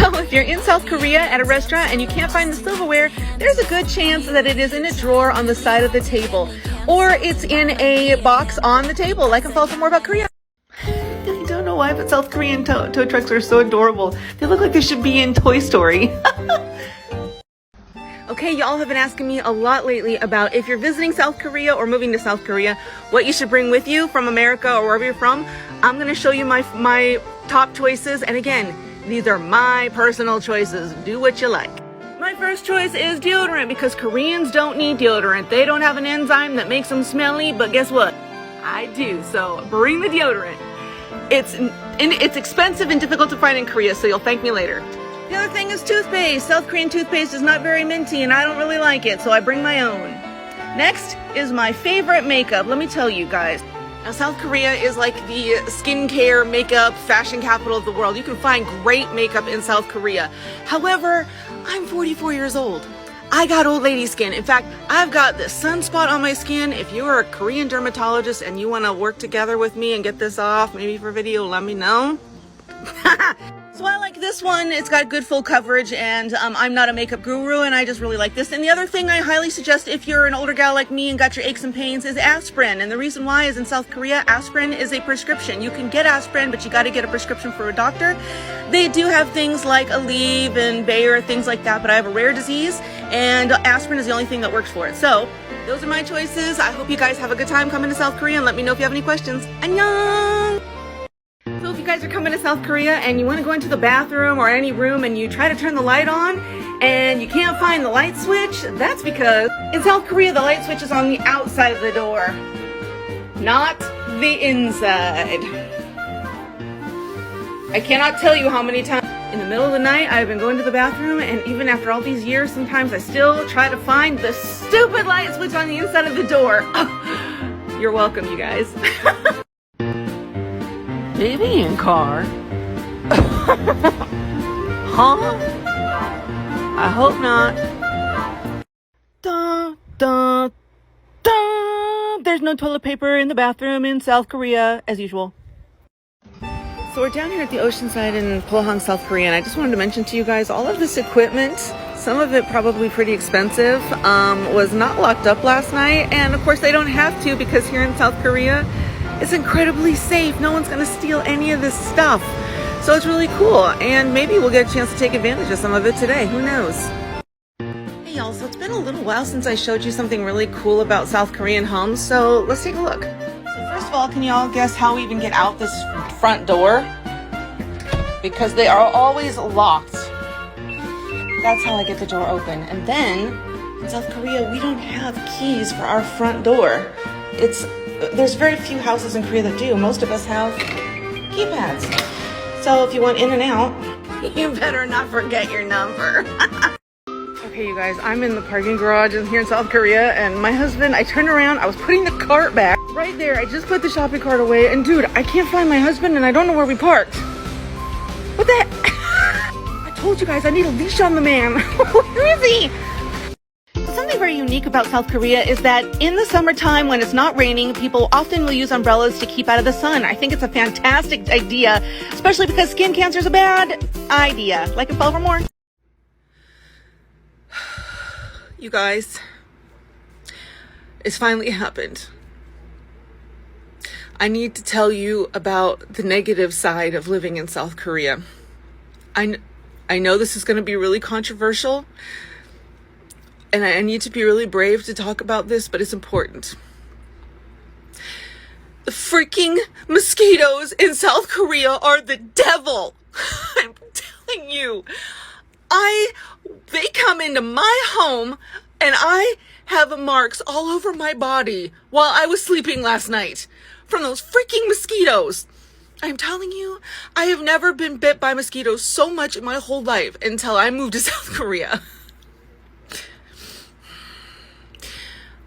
So if you're in South Korea at a restaurant and you can't find the silverware, there's a good chance that it is in a drawer on the side of the table, or it's in a box on the table, like in Follow for More About Korea. I don't know why, but South Korean tow trucks are so adorable. They look like they should be in Toy Story. Okay, y'all have been asking me a lot lately about if you're visiting South Korea or moving to South Korea, what you should bring with you from America or wherever you're from. I'm gonna show you my top choices, and again, these are my personal choices. Do what you like. My first choice is deodorant, because Koreans don't need deodorant. They don't have an enzyme that makes them smelly, but guess what? I do, so bring the deodorant. It's expensive and difficult to find in Korea, so you'll thank me later. The other thing is toothpaste. South Korean toothpaste is not very minty and I don't really like it, so I bring my own. Next is my favorite makeup. Let me tell you guys. Now, South Korea is like the skincare, makeup, fashion capital of the world. You can find great makeup in South Korea. However, I'm 44 years old. I got old lady skin. In fact, I've got this sunspot on my skin. If you are a Korean dermatologist and you want to work together with me and get this off, maybe for video, let me know. So I like this one. It's got good full coverage, and I'm not a makeup guru, and I just really like this. And the other thing I highly suggest if you're an older gal like me and got your aches and pains is aspirin. And the reason why is in South Korea, aspirin is a prescription. You can get aspirin, but you got to get a prescription for a doctor. They do have things like Aleve and Bayer, things like that, but I have a rare disease, and aspirin is the only thing that works for it. So those are my choices. I hope you guys have a good time coming to South Korea, and let me know if you have any questions. Annyeong! So if you guys are coming to South Korea and you want to go into the bathroom or any room and you try to turn the light on and you can't find the light switch, that's because in South Korea the light switch is on the outside of the door, not the inside. I cannot tell you how many times in the middle of the night I've been going to the bathroom, and even after all these years, sometimes I still try to find the stupid light switch on the inside of the door. Oh, you're welcome, you guys. Maybe in car. Huh? I hope not. Dun, dun, dun. There's no toilet paper in the bathroom in South Korea, as usual. So we're down here at the Oceanside in Pohang, South Korea, and I just wanted to mention to you guys all of this equipment, some of it probably pretty expensive, was not locked up last night. And of course they don't have to, because here in South Korea, it's incredibly safe. No one's gonna steal any of this stuff. So it's really cool, and maybe we'll get a chance to take advantage of some of it today. Who knows? Hey y'all, so it's been a little while since I showed you something really cool about South Korean homes, so let's take a look. So first of all, can y'all guess how we even get out this front door? Because they are always locked. That's how I get the door open. And then, in South Korea, we don't have keys for our front door. There's very few houses in Korea that do. Most of us have keypads. So if you want in and out, you better not forget your number. Okay, you guys, I'm in the parking garage here in South Korea, and my husband, I turned around, I was putting the cart back. Right there, I just put the shopping cart away, and dude, I can't find my husband, and I don't know where we parked. What the heck? I told you guys, I need a leash on the man. Where is he? Something very unique about South Korea is that in the summertime when it's not raining, people often will use umbrellas to keep out of the sun. I think it's a fantastic idea, especially because skin cancer is a bad idea. Like and follow for more. You guys, it's finally happened. I need to tell you about the negative side of living in South Korea. I know this is going to be really controversial, and I need to be really brave to talk about this, but it's important. The freaking mosquitoes in South Korea are the devil. I'm telling you. They come into my home, and I have marks all over my body while I was sleeping last night from those freaking mosquitoes. I'm telling you, I have never been bit by mosquitoes so much in my whole life until I moved to South Korea.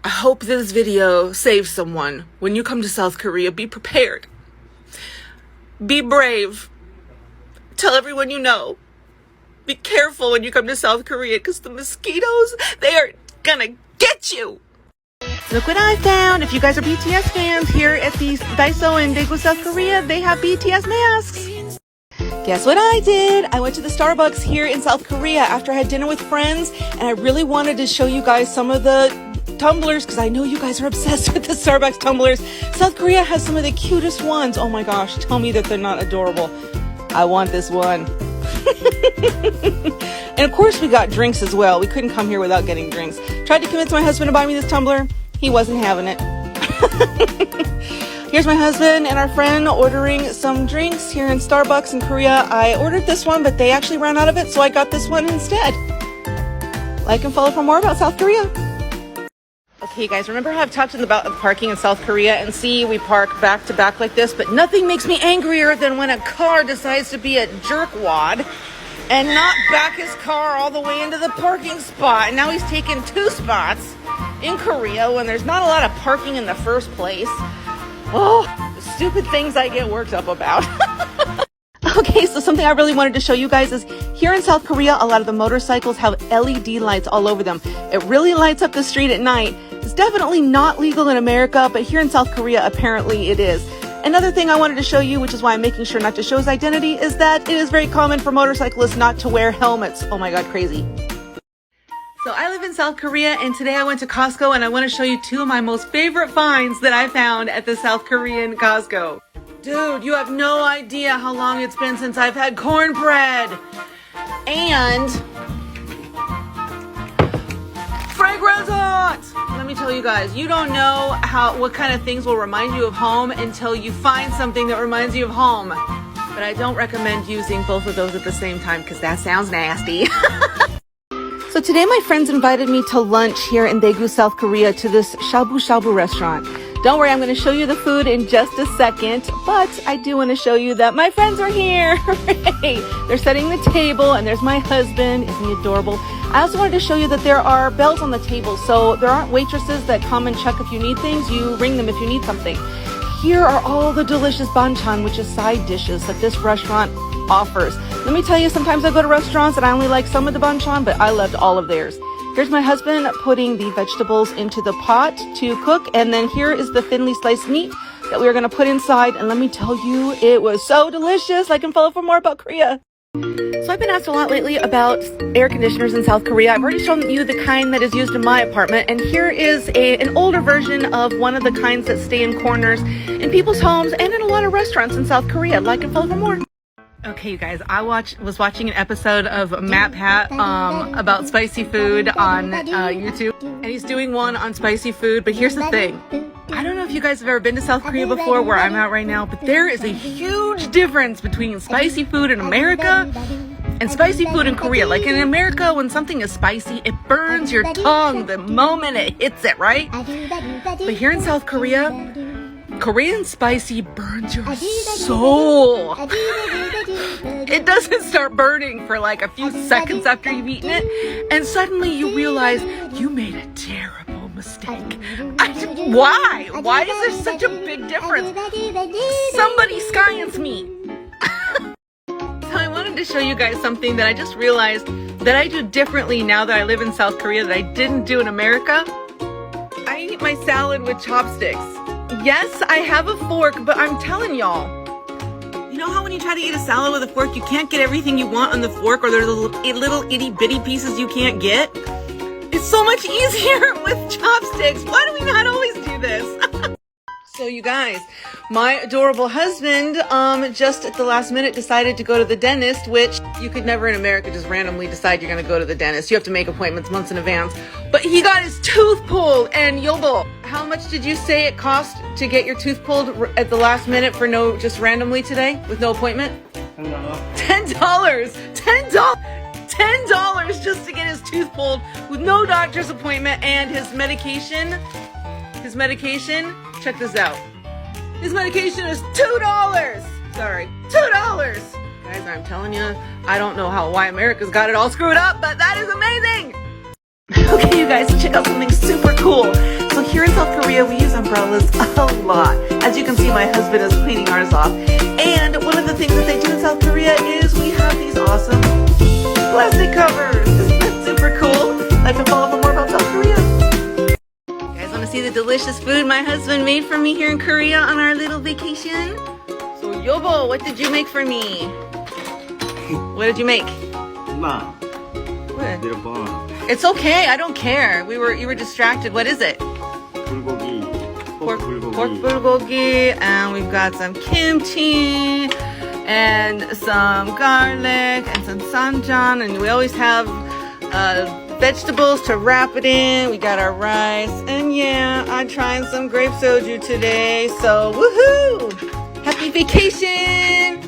I hope this video saves someone. When you come to South Korea, be prepared. Be brave. Tell everyone you know. Be careful when you come to South Korea, because the mosquitoes, they are gonna get you. Look what I found. If you guys are BTS fans, here at the Daiso in Daegu, South Korea, they have BTS masks. Guess what I did? I went to the Starbucks here in South Korea after I had dinner with friends, and I really wanted to show you guys some of the tumblers because I know you guys are obsessed with the Starbucks tumblers. South Korea has some of the cutest ones. Oh my gosh, tell me that they're not adorable. I want this one. And of course we got drinks as well. We couldn't come here without getting drinks. Tried to convince my husband to buy me this tumbler. He wasn't having it. Here's my husband and our friend ordering some drinks here in Starbucks in Korea. I ordered this one, but they actually ran out of it, so I got this one instead. Like and follow for more about South Korea. Okay, guys, remember how I've talked about the parking in South Korea? And see, we park back to back like this, but nothing makes me angrier than when a car decides to be a jerkwad and not back his car all the way into the parking spot. And now he's taken 2 spots in Korea when there's not a lot of parking in the first place. Oh, the stupid things I get worked up about. Okay, so something I really wanted to show you guys is here in South Korea, a lot of the motorcycles have LED lights all over them. It really lights up the street at night. It's definitely not legal in America, but here in South Korea, apparently it is. Another thing I wanted to show you, which is why I'm making sure not to show his identity, is that it is very common for motorcyclists not to wear helmets. Oh my God, crazy. So I live in South Korea, and today I went to Costco, and I want to show you 2 of my most favorite finds that I found at the South Korean Costco. Dude, you have no idea how long it's been since I've had cornbread and fragrance. Let me tell you guys, you don't know what kind of things will remind you of home until you find something that reminds you of home. But I don't recommend using both of those at the same time because that sounds nasty. So today my friends invited me to lunch here in Daegu, South Korea to this shabu shabu restaurant. Don't worry, I'm going to show you the food in just a second, but I do want to show you that my friends are here. Hooray! They're setting the table, and there's my husband. Isn't he adorable? I also wanted to show you that there are bells on the table, so there aren't waitresses that come and check if you need things. You ring them if you need something. Here are all the delicious banchan, which is side dishes that this restaurant offers. Let me tell you, sometimes I go to restaurants and I only like some of the banchan, but I loved all of theirs. Here's my husband putting the vegetables into the pot to cook, and then here is the thinly sliced meat that we are going to put inside, and let me tell you, it was so delicious. I can follow for more about Korea. So I've been asked a lot lately about air conditioners in South Korea. I've already shown you the kind that is used in my apartment, and here is an older version of one of the kinds that stay in corners in people's homes and in a lot of restaurants in South Korea. Like and follow for more. Okay, you guys, I was watching an episode of Matt Pat about spicy food on YouTube, and he's doing one on spicy food, but here's the thing. I don't know if you guys have ever been to South Korea before, where I'm at right now, but there is a huge difference between spicy food in America and spicy food in Korea. Like in America, when something is spicy, it burns your tongue the moment it hits it, right? But here in South Korea, Korean spicy burns your soul. It doesn't start burning for like a few seconds after you've eaten it, and suddenly you realize you made a terrible mistake. Why? Why is there such a big difference? Somebody science me. So I wanted to show you guys something that I just realized that I do differently now that I live in South Korea that I didn't do in America. I eat my salad with chopsticks. Yes, I have a fork, but I'm telling y'all, you know how when you try to eat a salad with a fork, you can't get everything you want on the fork, or there's little itty bitty pieces you can't get? It's so much easier with chopsticks. Why do we not always do this? So you guys, my adorable husband just at the last minute decided to go to the dentist, which you could never in America just randomly decide you're going to go to the dentist. You have to make appointments months in advance. But he got his tooth pulled, and Yobo, how much did you say it cost to get your tooth pulled at the last minute for just randomly today with no appointment? $10. $10 just to get his tooth pulled with no doctor's appointment, and his medication, check this out. His medication is $2. Sorry, $2. Guys, I'm telling you, I don't know why America's got it all screwed up, but that is amazing. Okay, you guys, so check out something super cool. So here in South Korea, we use umbrellas a lot. As you can see, my husband is cleaning ours off. And one of the things that they do in South Korea is we have these awesome plastic covers. Isn't that super cool? I can follow for more about South Korea. See the delicious food my husband made for me here in Korea on our little vacation. So Yobo, what did you make for me? What did you make? Ma, What? little bun. It's okay. I don't care. You were distracted. What is it? 불고기. Pork 불고기. bulgogi, and we've got some kimchi and some garlic and some sanjan, and we always have vegetables to wrap it in. We got our rice, and yeah, I'm trying some grape soju today, so woohoo! Happy vacation!